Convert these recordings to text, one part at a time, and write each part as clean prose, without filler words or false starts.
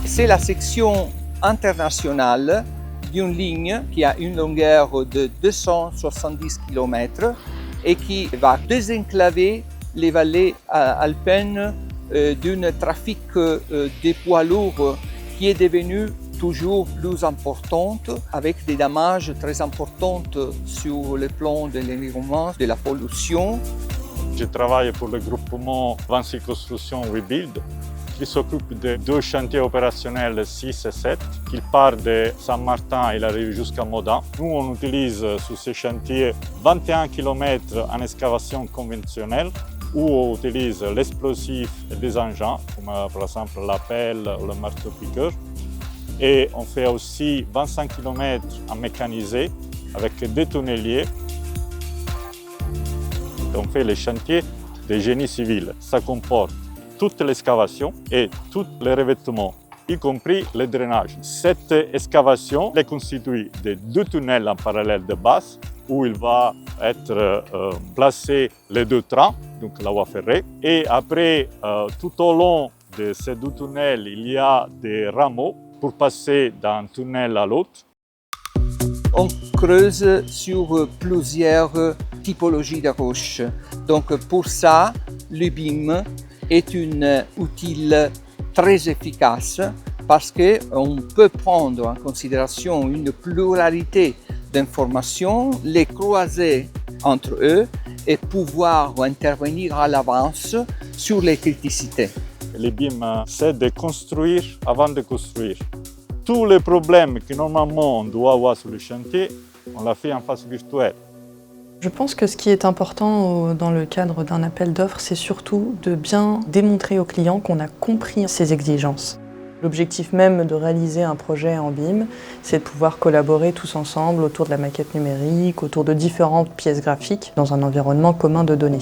C'est la section internationale d'une ligne qui a une longueur de 270 km et qui va désenclaver les vallées alpines d'un trafic des poids lourds qui est devenu toujours plus importante, avec des dommages très importants sur le plan de l'environnement, de la pollution. Je travaille pour le groupement Vinci Construction Rebuild, qui s'occupe de 2 chantiers opérationnels 6 et 7, qui part de Saint-Martin et il arrive jusqu'à Modane. Nous, on utilise sur ces chantiers 21 km en excavation conventionnelle, où on utilise l'explosif et des engins, comme par exemple la pelle ou le marteau-piqueur. Et on fait aussi 25 km en mécanisé avec des tunneliers. On fait les chantiers des génies civils. Ça comporte toute l'excavation et tous les revêtements, y compris le drainage. Cette excavation est constituée de 2 tunnels en parallèle de base, où il va être placé les 2 trains, donc la voie ferrée. Et après, tout au long de ces 2 tunnels, il y a des rameaux pour passer d'un tunnel à l'autre. On creuse sur plusieurs typologies de roches. Donc pour ça, le BIM est un outil très efficace parce qu'on peut prendre en considération une pluralité d'informations, les croiser entre eux et pouvoir intervenir à l'avance sur les criticités. Le BIM, c'est de construire avant de construire. Tous les problèmes que normalement on doit avoir sur le chantier, on l'a fait en face virtuelle. Je pense que ce qui est important dans le cadre d'un appel d'offres, c'est surtout de bien démontrer au client qu'on a compris ses exigences. L'objectif même de réaliser un projet en BIM, c'est de pouvoir collaborer tous ensemble autour de la maquette numérique, autour de différentes pièces graphiques dans un environnement commun de données.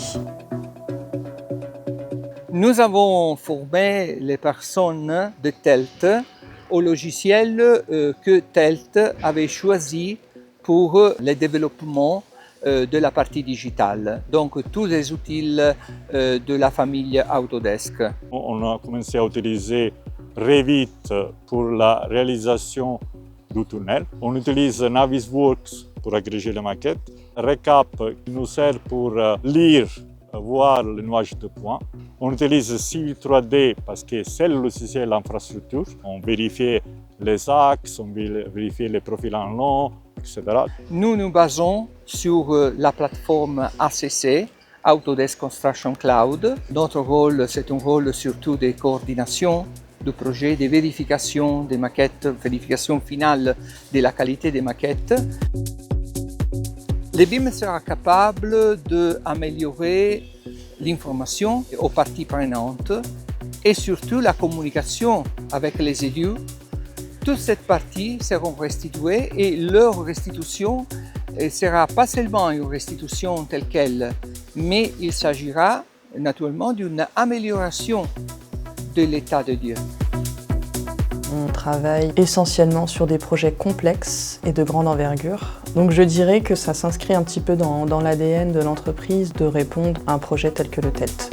Nous avons formé les personnes de TELT au logiciel que TELT avait choisi pour le développement de la partie digitale, donc tous les outils de la famille Autodesk. On a commencé à utiliser Revit pour la réalisation du tunnel. On utilise Navisworks pour agréger les maquettes. Recap qui nous sert pour lire, voir le nuage de points. On utilise Civil 3D parce que c'est le logiciel infrastructure. On vérifie les axes, on vérifie les profils en long, etc. Nous nous basons sur la plateforme ACC, Autodesk Construction Cloud. Notre rôle, c'est un rôle surtout de coordination du projet, de vérification des maquettes, vérification finale de la qualité des maquettes. Le BIM sera capable d'améliorer l'information aux parties prenantes et surtout la communication avec les élus. Toutes ces parties seront restituées et leur restitution ne sera pas seulement une restitution telle qu'elle, mais il s'agira naturellement d'une amélioration de l'état de lieu. On travaille essentiellement sur des projets complexes et de grande envergure. Donc je dirais que ça s'inscrit un petit peu dans l'ADN de l'entreprise de répondre à un projet tel que le TELT.